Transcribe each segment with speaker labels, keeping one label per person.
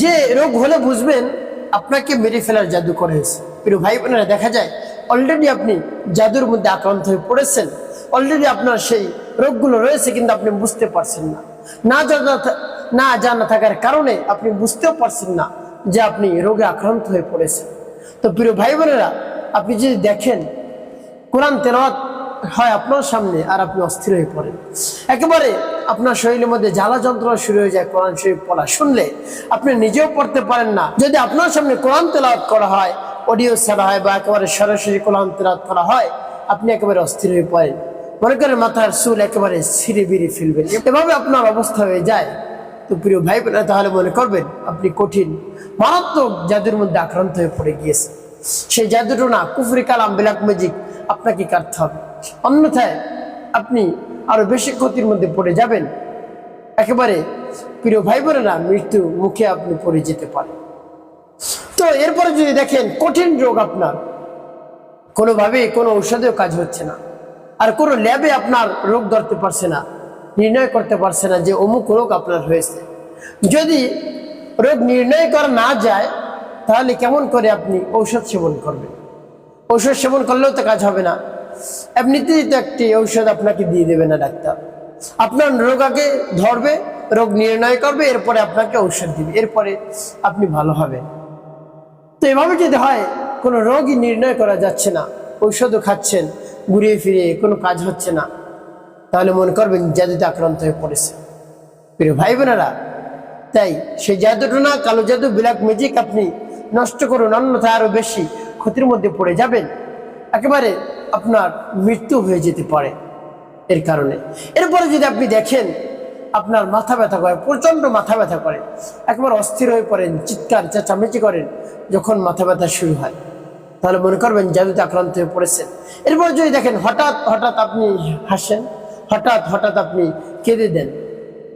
Speaker 1: যে রোগ হলে বুঝবেন আপনাকে মেরে ফেলার জাদু করা হয়েছে। প্রিয় ভাই বোনেরা, দেখা যায় অলরেডি আপনি জাদুর মধ্যে আক্রান্ত হয়ে পড়েছেন, অলরেডি আপনার সেই রোগগুলো রয়েছে, কিন্তু আপনি বুঝতে পারছেন না। না জানা থাকার কারণে আপনি বুঝতেও পারছেন না যে আপনি রোগে আক্রান্ত হয়ে পড়েছেন। তো প্রিয় ভাই বোনেরা, আপনি যদি দেখেন কোরআন তেলাওয়াত হয় আপনার সামনে আর আপনি অস্থির হয়ে পড়েন, একেবারে আপনার শরীরের মধ্যে জ্বালা যন্ত্রণা শুরু হয়ে যায় কোরআন শরীফ পড়া শুনলে, আপনি নিজেও পড়তে পারেন না। যদি আপনার সামনে কোরআন তেলাওয়াত করা হয়, অডিও ছাড়া হয় বা একেবারে সরাসরি কোরআন তেলাওয়াত করা হয়, আপনি একেবারে অস্থির হয়ে পড়েন, মনে করেন মাথার চুল একেবারে ছিঁড়ে বিড়ে ফেলবেন, এভাবে আপনার অবস্থা হয়ে যায়। তো প্রিয় ভাই বোনেরা, তাহলে মনে করবেন আপনি কঠিন মারাত্মক জাদুর মধ্যে আক্রান্ত হয়ে পড়ে গিয়েছেন। সেই জাদুটো না, কুফরি কালাম ব্ল্যাক ম্যাজিক আপনাকে কাটতে হবে, অন্যথায় আপনি আরো বেশি ক্ষতির মধ্যে পড়ে যাবেন। একেবারে প্রিয় ভাই বোনেরা, মৃত্যু মুখে আপনি পড়ে যেতে পারেন। তো এরপরে যদি দেখেন কঠিন রোগ, আপনার কোনোভাবেই কোনো ঔষধেও কাজ হচ্ছে না, আর কোনো ল্যাবে আপনার রোগ ধরতে পারছে না, নির্ণয় করতে পারছে না যে অমুক রোগ আপনার হয়েছে। যদি রোগ নির্ণয় করা না যায়, তাহলে কেমন করে আপনি ঔষধ সেবন করবেন? ঔষধ সেবন করলেও তো কাজ হবে না, এমনিতেই তো একটি ঔষধ আপনাকে দিয়ে দেবে না ডাক্তার। আপনার রোগ আগে ধরবে, রোগ নির্ণয় করবে, এরপরে আপনাকে ঔষধ দিবে, এরপরে আপনি ভালো হবেন। তো এভাবে যদি হয় কোনো রোগই নির্ণয় করা যাচ্ছে না, ঔষধও খাচ্ছেন, ঘুরিয়ে ফিরিয়ে কোনো কাজ হচ্ছে না, তাহলে মনে করবেন জাদুতে আক্রান্ত হয়ে পড়েছে। প্রিয় ভাই বোনেরা, তাই সেই জাদুটা না, কালো জাদু ব্ল্যাক ম্যাজিক আপনি নষ্ট করুন, অন্যথায় আরো বেশি ক্ষতির মধ্যে পড়ে যাবেন, একেবারে আপনার মৃত্যু হয়ে যেতে পারে এর কারণে। এরপরে যদি আপনি দেখেন আপনার মাথা ব্যথা করে, প্রচন্ড মাথা ব্যথা করে, একেবারে অস্থির হয়ে পড়েন, চিৎকার চেঁচামেচি করেন যখন মাথা ব্যথা শুরু হয়, তাহলে মনে করবেন জাদুতে আক্রান্ত হয়ে পড়েছেন। এরপর যদি দেখেন হঠাৎ হঠাৎ আপনি হাসেন, হঠাৎ হঠাৎ আপনি কেঁদে দেন,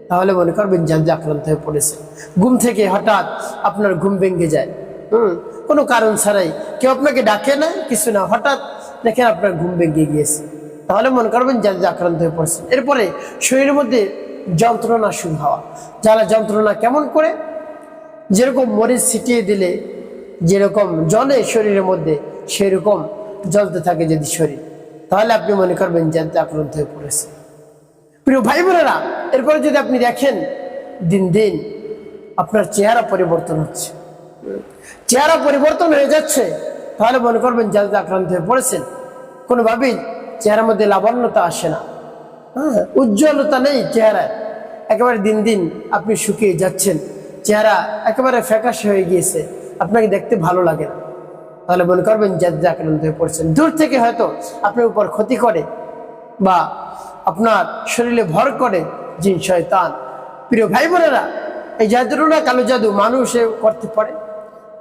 Speaker 1: তাহলে মনে করবেন জাদুতে আক্রান্ত হয়ে পড়েছেন। ঘুম থেকে হঠাৎ আপনার ঘুম ভেঙে যায়, কোনো কারণ ছাড়াই, কেউ আপনাকে ডাকে না, কিছু না, হঠাৎ দেখেন আপনার ঘুম ভেঙে গিয়েছে, তাহলে মনে করবেন জাদুতে আক্রান্ত হয়ে পড়েছেন। এরপরে শরীরের মধ্যে যন্ত্রণা শুরু হওয়া, জ্বালা যন্ত্রণা কেমন করে, যেরকম মরিচ ছিটিয়ে দিলে যেরকম জলে শরীরের মধ্যে, সেরকম জ্বলতে থাকে যদি শরীর, তাহলে আপনি মনে করবেন জাদুতে আক্রান্ত হয়ে পড়েছে। প্রিয় ভাই বোনেরা, এরপরে যদি আপনি দেখেন দিন দিন আপনার চেহারা পরিবর্তন হচ্ছে, চেহারা পরিবর্তন হয়ে যাচ্ছে, তাহলে মনে করবেন জাদুতে আক্রান্ত হয়ে পড়েছেন। কোনোভাবেই চেহারার মধ্যে লাবণ্যতা আসে না, উজ্জ্বলতা নেই চেহারায়, একেবারে দিন দিন আপনি শুকিয়ে যাচ্ছেন, চেহারা একেবারে ফ্যাকাশে হয়ে গিয়েছে, আপনাকে দেখতে ভালো লাগে না, তাহলে মনে করবেন জাদুতে আক্রান্ত হয়ে পড়েছেন। দূর থেকে হয়তো আপনার উপর ক্ষতি করে বা আপনার শরীরে ভর করে জিন শয়তান। প্রিয় ভাই বোনেরা, এই জাদুটা কালো জাদু মানুষে করতে পারে,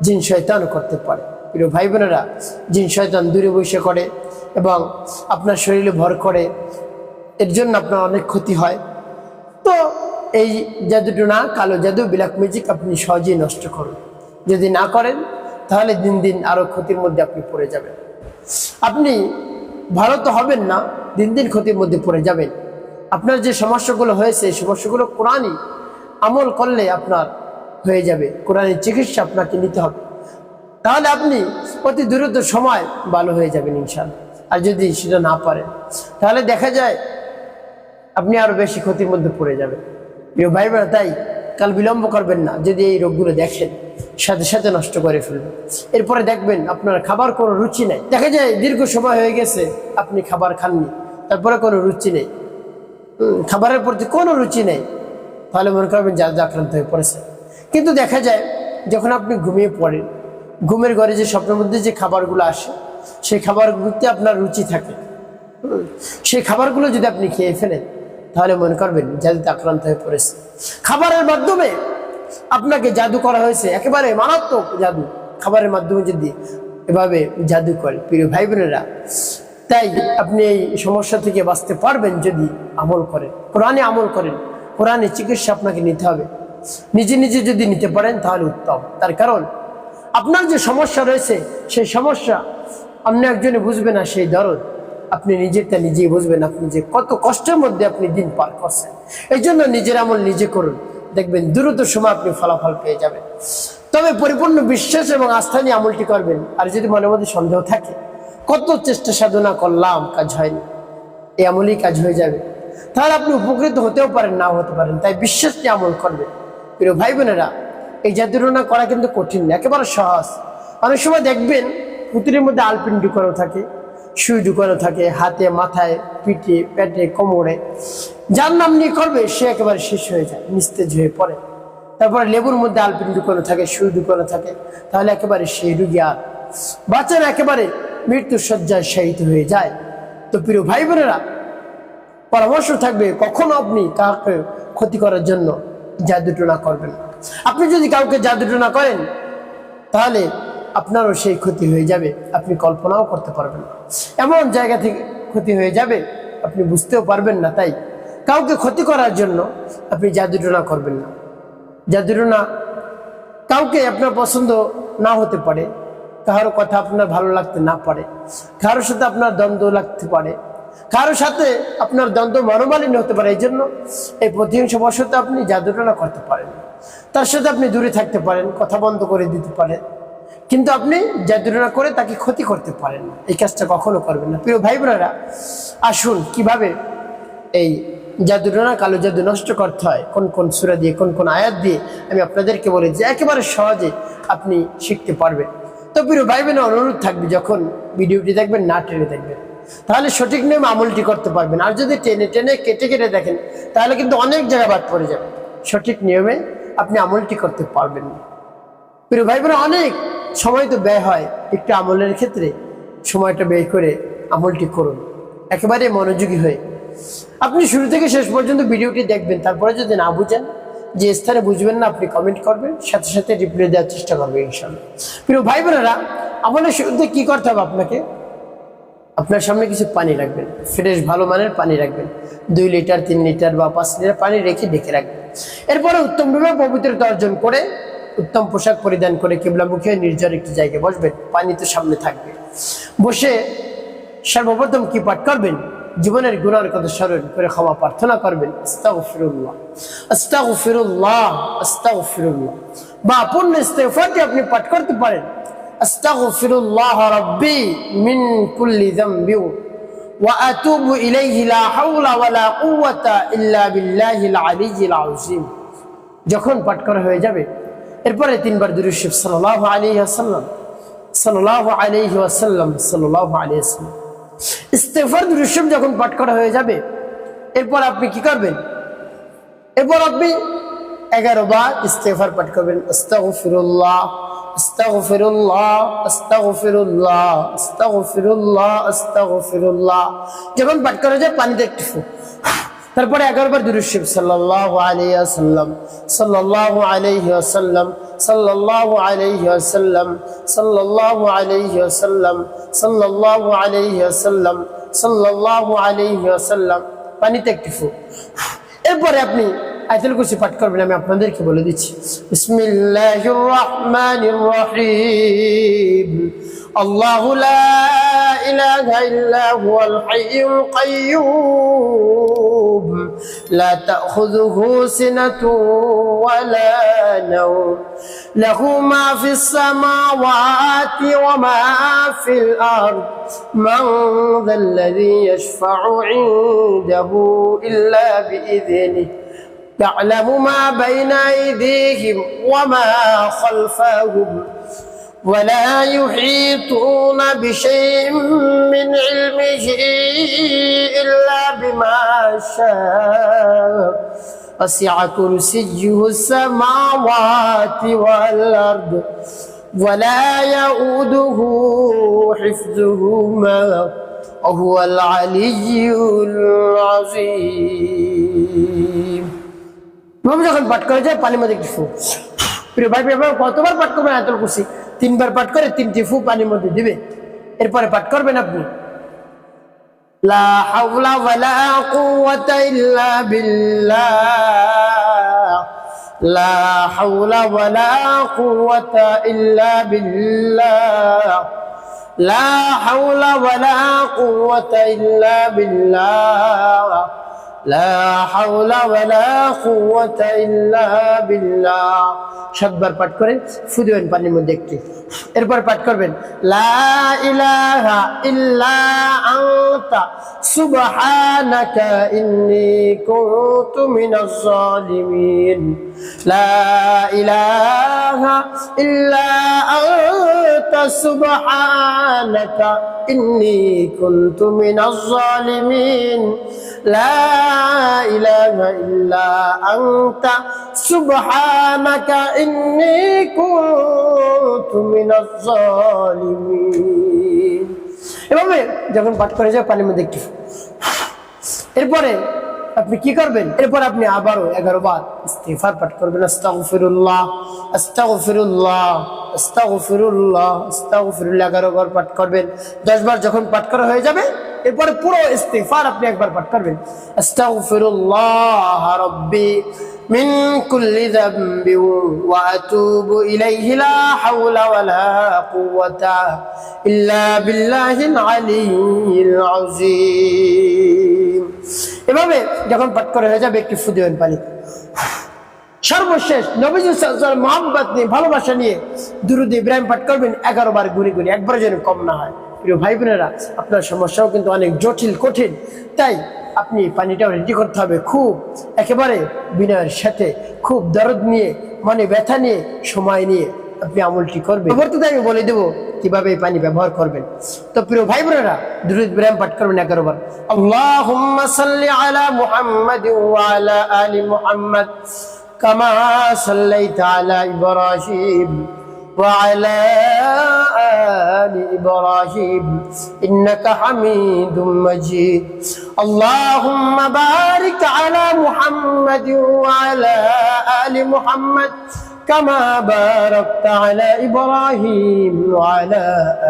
Speaker 1: জিন শয়তানও করতে পারে। প্রিয় ভাই বোনেরা, জিন শয়তান দূরে বসে করে এবং আপনার শরীরে ভর করে, এর জন্য আপনার অনেক ক্ষতি হয়। তো এই জাদুটা না, কালো জাদু ব্ল্যাক ম্যাজিক আপনি সহজেই নষ্ট করুন। যদি না করেন, তাহলে দিন দিন আরো ক্ষতির মধ্যে আপনি পড়ে যাবেন। আপনি ভালো তো হবেন না, দিন দিন ক্ষতির মধ্যে পড়ে যাবেন। আপনার যে সমস্যাগুলো হয়েছে, এই সমস্যাগুলো কোরআনই আমল করলে আপনার হয়ে যাবে, কোরআনের চিকিৎসা আপনাকে নিতে হবে, তাহলে আপনি অতি দ্রুত সময় ভালো হয়ে যাবেন ইনশাআল্লাহ। আর যদি সেটা না পারেন, তাহলে দেখা যায় আপনি আরো বেশি ক্ষতির মধ্যে পড়ে যাবেন। প্রিয় ভাই বোনেরা, তাই কাল বিলম্ব করবেন না, যদি এই রোগগুলো দেখেন সাথে সাথে নষ্ট করে ফেলবেন। এরপরে দেখবেন আপনার খাবার কোনো রুচি নেই, দেখা যায় দীর্ঘ সময় হয়ে গেছে আপনি খাবার খাননি, তারপরে কোনো রুচি নেই, খাবারের প্রতি কোনো রুচি নেই, তাহলে মনে করবেন জাদুতে আক্রান্ত হয়ে পড়েছে। কিন্তু দেখা যায় যখন আপনি ঘুমিয়ে পড়েন, ঘুমের ঘরে যে স্বপ্নের মধ্যে যে খাবারগুলো আসে, সেই খাবারগুলোতে আপনার রুচি থাকে, সেই খাবারগুলো যদি আপনি খেয়ে ফেলেন, তাহলে মনে করবেন জাদুতে আক্রান্ত হয়ে পড়েছে। খাবারের মাধ্যমে আপনাকে জাদু করা হয়েছে, একেবারে মারাত্মক জাদু, খাবারের মাধ্যমে যদি এভাবে জাদু করে। প্রিয় ভাই বোনেরা, তাই আপনি এই সমস্যা থেকে বাঁচতে পারবেন যদি আমল করেন, কোরআনে আমল করেন। কোরআনে চিকিৎসা আপনাকে নিতে হবে, নিজে নিজে যদি নিতে পারেন তাহলে উত্তম। তার কারণ আপনার যে সমস্যা রয়েছে, সেই সমস্যা অন্য একজনে বুঝবে না, সেই দরদ আপনি নিজেরটা নিজেই বুঝবেন, আপনি যে কত কষ্টের মধ্যে আপনি দিন পার করছেন। এই জন্য নিজের আমল নিজে করুন, দেখবেন দ্রুত সময় আপনি ফলাফল পেয়ে যাবেন। তবে পরিপূর্ণ বিশ্বাস এবং আস্থা নিয়ে আমলটি করবেন। আর যদি মনের মধ্যে সন্দেহ থাকে, কত চেষ্টা সাধনা করলাম কাজ হয়নি, এই আমলই কাজ হয়ে যাবে, তাহলে আপনি উপকৃত হতেও পারেন, নাও হতে পারেন। তাই বিশ্বাস নিয়ে আমল করবেন। প্রিয় ভাই বোনেরা, এই জাদুটোনা করা কিন্তু কঠিন না, একেবারে সহজ। অনেক সময় দেখবেন পুতুলের মধ্যে আলপিন ঢুকানো থাকে, সুই ঢুকানো থাকে হাতে, মাথায়, পিঠে, পেটে, কোমরে। যার নাম নিয়ে করবে সে একেবারে শেষ হয়ে যায়, নিস্তেজ হয়ে পড়ে। তারপরে লেবুর মধ্যে আলপিন ঢুকানো থাকে, সুই ঢুকানো থাকে, তাহলে একেবারে সেই রুগী আর বাঁচেন, একেবারে মৃত্যুর শয্যায় শায়িত হয়ে যায়। তো প্রিয় ভাই বোনেরা, পরামর্শ থাকবে কখনো আপনি কাউকে ক্ষতি করার জন্য জাদুটোনা করবেন না। আপনি যদি কাউকে জাদুটোনা করেন তাহলে আপনারও সেই ক্ষতি হয়ে যাবে, আপনি কল্পনাও করতে পারবেন না। এমন জায়গা থেকে ক্ষতি হয়ে যাবে আপনি বুঝতেও পারবেন না। তাই কাউকে ক্ষতি করার জন্য আপনি জাদুটোনা করবেন না। জাদুটোনা কাউকে আপনার পছন্দ না হতে পারে, কারোর কথা আপনার ভালো লাগতে না পারে, কারোর সাথে আপনার দ্বন্দ্ব লাগতে পারে, কারোর সাথে আপনার দ্বন্দ্ব মনোমালিন্য হতে পারে। এই জন্য এই প্রতিহিংস বশত আপনি জাদুটোনা করতে পারেন, তার সাথে আপনি দূরে থাকতে পারেন, কথা বন্ধ করে দিতে পারেন, কিন্তু আপনি জাদুটোনা করে তাকে ক্ষতি করতে পারেন না। এই কাজটা কখনো করবেন না। প্রিয় ভাই বোনেরা, আসুন কিভাবে এই জাদুটোনা, কালো জাদু নষ্ট করতে হয়, কোন কোন সূরা দিয়ে, কোন কোন আয়াত দিয়ে আমি আপনাদেরকে বলি যে একেবারে সহজে আপনি শিখতে পারবেন। তো প্রিয় ভাই বোনের অনুরোধ থাকবে, যখন ভিডিওটি দেখবেন না টেনে দেখবেন, তাহলে সঠিক নিয়মে আমলটি করতে পারবেন। আর যদি টেনে টেনে কেটে কেটে দেখেন তাহলে কিন্তু অনেক জায়গা বাদ পড়ে যাবে, সঠিক নিয়মে আপনি আমলটি করতে পারবেন না। প্রিয় ভাই বোনেরা, অনেক সময় তো ব্যয় হয়, একটু আমলের ক্ষেত্রে সময়টা ব্যয় করে আমলটি করুন একেবারে মনোযোগী হয়ে। আপনি শুরু থেকে শেষ পর্যন্ত ভিডিওটি দেখবেন, তারপরে যদি না বুঝেন, যে স্থানে বুঝবেন না, আপনি কমেন্ট করবেন, সাথে সাথে রিপ্লাই দেওয়ার চেষ্টা করবেন ইনশাআল্লাহ। প্রিয় ভাই বোনেরা, আমলের শুরুতে কি করতে হবে আপনাকে, আপনার সামনে কিছু পানি রাখবেন, ফ্রেশ ভালো মানের পানি রাখবেন, 2 লিটার 3 লিটার বা 5 লিটার পানি রেখে ডেকে রাখবেন। এরপরে উত্তমভাবে পবিত্রতা অর্জন করে উত্তম পোশাক পরিধান করে কিবলামুখী নির্জন একটি জায়গায় বসবেন, পানি তো সামনে থাকবে। বসে সর্বপ্রথম কি পাঠ করবেন, জীবনের গুনাহের কথা স্মরণ করে ক্ষমা প্রার্থনা করবেন, আস্তাগফিরুল্লাহ আস্তাগফিরুল্লাহ আস্তাগফিরুল্লাহ, বা পূর্ণ ইস্তেগফারটি আপনি পাঠ করতে পারেন, আস্তাগফিরুল্লাহ রাব্বি মিন কুল্লি যামবি ওয়া আতুবু ইলাইহি লা হাওলা ওয়ালা কুওয়াতা ইল্লা বিল্লাহিল আলিয়্যিল আযীম। যখন পাঠ করা হয়ে যাবে, এরপরে 3 বার দুরূদ শরীফ সাল্লাল্লাহু আলাইহি ওয়াসাল্লাম সাল্লাল্লাহু আলাইহি ওয়াসাল্লাম সাল্লাল্লাহু আলাইহি ওয়াসাল্লাম ইস্তেগফার দুরূদ শরীফ যখন পাঠ করা হয়ে যাবে, এরপর আপনি কি করবেন, এরপর আপনি 11 বার ইস্তেগফার পাঠ করবেন, আস্তাগফিরুল্লাহ আস্তাগফিরুল্লাহ আস্তাগফিরুল্লাহ আস্তাগফিরুল্লাহ আস্তাগফিরুল্লাহ। যখন পাঠ করা যায় পানিতে একটু ফুঁক, তারপরে 11 বার দুরূদ শরীফ সাল্লাল্লাহু আলাইহি ওয়াসাল্লাম সাল্লাল্লাহু আলাইহি ওয়াসাল্লাম সাল্লাল্লাহু আলাইহি ওয়াসাল্লাম সাল্লাল্লাহু আলাইহি ওয়াসাল্লাম সাল্লাল্লাহু আলাইহি ওয়াসাল্লাম সাল্লাল্লাহু আলাইহি ওয়াসাল্লাম, পানিতে একটু ফুঁক। এরপরে আপনি আয়াতুল কুরসি পাঠ করবেন। আমি আপনাদেরকে বলে দিচ্ছি, বিসমিল্লাহির রহমানির রহিম, আল্লাহু লা ইলাহা ইল্লা হুয়াল হাইয়ুল কাইয়্যুম লা তাখুযুহু সিনাতুন ওয়ালা নাওম লাহু মা ফিস সামাওয়াতি ওয়া মা ফিল আরদ মান যাল্লাযী ইয়াশফা'ু ইনদাহু ইল্লা বিইذনিহি يعلم ما بين أيديهم وما خلفهم ولا يحيطون بشيء من علمه إلا بما شاء وسع كرسيه السماوات والأرض ولا يؤوده حفظهما وهو العلي العظيم। যখন পাঠ করা যায় পানির মধ্যে একটু ফু। প্রিয় ভাই, কতবার পাঠ করবেন আয়াতুল কুরসি? 3 বার পাঠ করে 3টি ফু পানির মধ্যে দিবে। এরপরে পাঠ করবেন আপনি লা হাওলা ওয়ালা কুওয়াতা ইল্লা বিল্লাহ, লা হাওলা ওয়ালা কুওয়াতা ইল্লা বিল্লাহ, লা হাওলা ওয়ালা কুওয়াতা ইল্লা বিল্লাহ, লা হাওলা ওয়ালা কুওয়াতা ইল্লা বিল্লাহ। 7 বার পাঠ করে ফু দিবেন পানির মধ্যে একটি। এরপর পাঠ করবেন লা ইলাহা ইল্লা আনতা সুবহানাকা ইন্নী কুনতু মিনাজ জালিমিন। লা ইলাহা ইল্লা আনতা সুবহানাকা ইন্নী কুনতু মিনাজ জালিমিন। লা ইলাহা ইল্লা আনতা সুবহানাকা ইন্নী কুনতু মিনাজ জালিমিন। এভাবে যখন পাঠ করে যায় পানির মধ্যে একটু, এরপরে আপনি কি করবেন? এরপর আপনি আবারও 11 বার ইস্তিগফার পাঠ করবেন। আস্তাগফিরুল্লাহ আস্তাগফিরুল্লাহ আস্তাগফিরুল্লাহ আস্তাগফিরুল্লাহ 11 বার পাঠ করবেন। 10 বার যখন পাঠ করা হয়ে যাবে এরপরে পুরো ইস্তিগফার আপনি একবার পাঠ করবেন। আস্তাগফিরুল্লাহ রাব্বি মিন কুল্লি যামবি ওয়া আতুবু ইলাইহি লা হাওলা ওয়ালা কুওয়াতা ইল্লা বিল্লাহিল আলিয়্যিল আযীম। এভাবে যখন পাঠ করা হয়ে যাবে একটু ফু দিবেন পানি। সর্বশেষ নবীজি সাল্লাল্লাহু আলাইহি ওয়াসাল্লাম মহব্বত নিয়ে ভালোবাসা নিয়ে দুরূদ ইব্রাহিম পাঠ করবেন 11 বার গুনি গুনি, একবার যেন কম না হয়। প্রিয় ভাই বোনেরা, আপনার সমস্যাও কিন্তু অনেক জটিল কঠিন, তাই আপনি পানিটাও রেডি করতে হবে খুব একেবারে বিনয়ের সাথে, খুব দরদ নিয়ে, মনে ব্যথা নিয়ে, সময় নিয়ে আপনি আমলটি করবেন। পরবর্তীতে আমি বলে দেবো কিভাবে এই পানি ব্যবহার করবেন। তো প্রিয় ভাই বোনেরা, দুরূদ ইব্রাহিম পাঠ করবেন 11 বার। আল্লাহুম্মা সাল্লি আলা মুহাম্মাদ ওয়া আলা আলি মুহাম্মাদ কামা সাল্লাইতা আলা ইব্রাহিম ওয়া আলা আলি ইব্রাহিম ইন্নাকা হামিদুম মাজিদ। আল্লাহুম্মা বারিক আলা মুহাম্মাদ ওয়া আলা আলি মুহাম্মাদ كما باركت على إبراهيم وعلى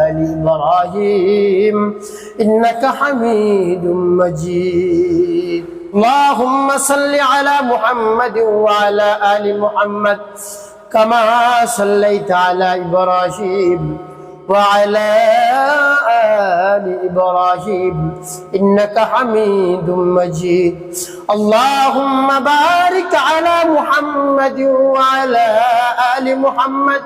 Speaker 1: آل إبراهيم إنك حميد مجيد. اللهم صل على محمد وعلى آل محمد كما صليت على إبراهيم وعلى آل إبراهيم إنك حميد مجيد. اللهم بارك على محمد وعلى آل محمد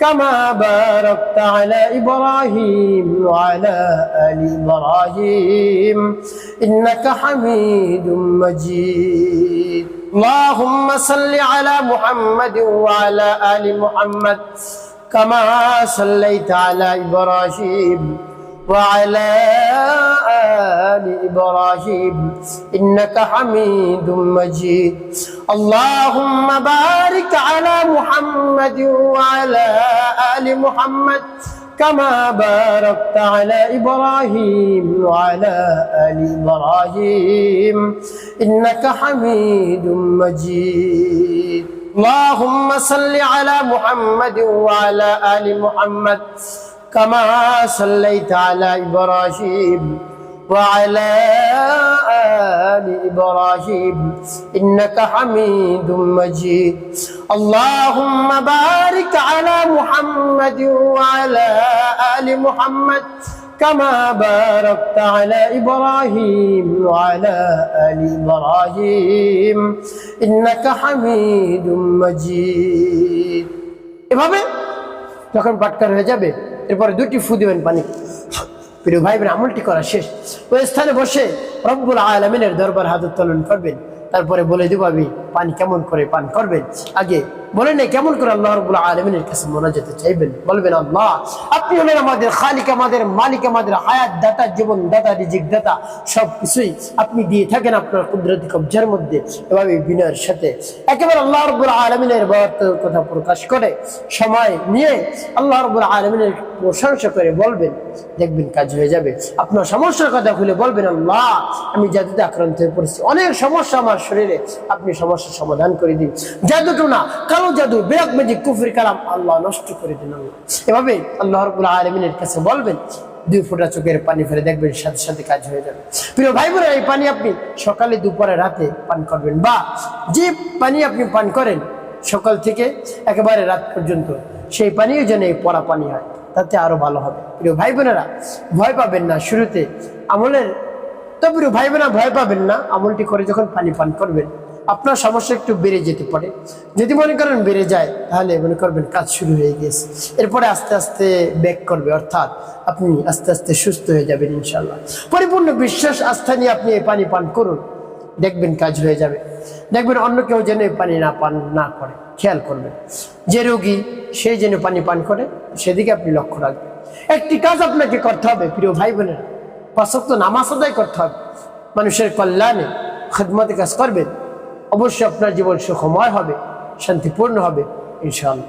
Speaker 1: كما باركت على إبراهيم وعلى آل إبراهيم إنك حميد مجيد. اللهم صل على محمد وعلى آل محمد كما صليت على إبراهيم وعلى آل إبراهيم إنك حميد مجيد. اللهم بارك على محمد وعلى آل محمد كما باركت على إبراهيم وعلى آل إبراهيم إنك حميد مجيد. اللهم صل على محمد وعلى آل محمد كما صليت على إبراهيم وعلى آل إبراهيم إنك حميد مجيد. اللهم بارك على محمد وعلى آل محمد كما باركت على إبراهيم وعلى آل إبراهيم إنك حميد مجيد. এভাবে যখন পাঠ করা হয়ে যাবে এরপরে 2টি ফু দিবেন পানি। প্রিয় ভাই বোন, আমলটি করা শেষ ওই স্থানে বসে রব্বুল আলামিনের দরবার হাত উত্তোলন করবেন। তারপরে বলে দেব আমি পানি কেমন করে পান করবেন। আগে বলে নেই কেমন করে আল্লাহ রাব্বুল আলামিনের কাছে মোনাজাতে চাইবেন। বলবেন, আল্লাহ আপনি হলেন আমাদের খালিক, আমাদের মালিক, আমাদের হায়াত দাতা, জীবন দাতা, রিজিক দাতা, সবকিছুই আপনি দিয়ে থাকেন আপনার কুদরতি কবজার মধ্যে। এভাবে বিনয়ের সাথে একেবারে আল্লাহ রাব্বুল আলামিনের বড়ত্বের কথা প্রকাশ করে সময় নিয়ে আল্লাহ রাব্বুল আলামিনের প্রশংসা করে বলবেন, দেখবেন কাজ হয়ে যাবে। আপনার সমস্যার কথা খুলে বলবেন, আল্লাহ আমি জাদুতে আক্রান্ত হয়ে পড়েছি, অনেক সমস্যা আমার শরীরে, আপনি সমস্যার সমাধান করে দিন। জাদুটোনা, কালো জাদু, বেরাক ম্যাজিক, কুফরি কালাম আল্লাহ নষ্ট করে দিন। আল্লাহ এভাবে আল্লাহ রাব্বুল আলামিনের কাছে বলবেন, 2 ফোঁটা চোখের পানি ফেলে দেখবেন সাথে সাথে কাজ হয়ে যাবে। প্রিয় ভাই বোনেরা, এই পানি আপনি সকালে, দুপুরে, রাতে পান করবেন, বা যে পানি আপনি পান করেন সকাল থেকে একেবারে রাত পর্যন্ত, সেই পানিও যেন এই পড়া পানি হয়, তাতে আরো ভালো হবে। প্রিয় ভাই বোনেরা, ভয় পাবেন না। শুরুতে আমলের তো প্রিয় ভাই বোনেরা ভয় পাবেন না, আমলটি করে যখন পানি পান করবেন আপনার সমস্যা একটু বেড়ে যেতে পারে। যদি মনে করেন বেড়ে যায় তাহলে মনে করবেন কাজ শুরু হয়ে গেছে, এরপরে আস্তে আস্তে ব্যাক করবে, অর্থাৎ আপনি আস্তে আস্তে সুস্থ হয়ে যাবেন ইনশাল্লাহ। পরিপূর্ণ বিশ্বাস আস্থা নিয়ে আপনি এই পানি পান করুন, দেখবেন কাজ হয়ে যাবে। দেখবেন অন্য কেউ যেন এই পানি পান না করে, খেয়াল করবেন। যে রোগী সে যেন পানি পান করে সেদিকে আপনি লক্ষ্য রাখবেন। একটি কাজ আপনাকে করতে হবে প্রিয় ভাই বোনেরা, 5 ওয়াক্ত নামাজ আদায় করতে হবে, মানুষের কল্যাণে খেদমতে কাজ করবেন, অবশ্যই আপনার জীবন সুখময় হবে, শান্তিপূর্ণ হবে ইনশাআল্লাহ।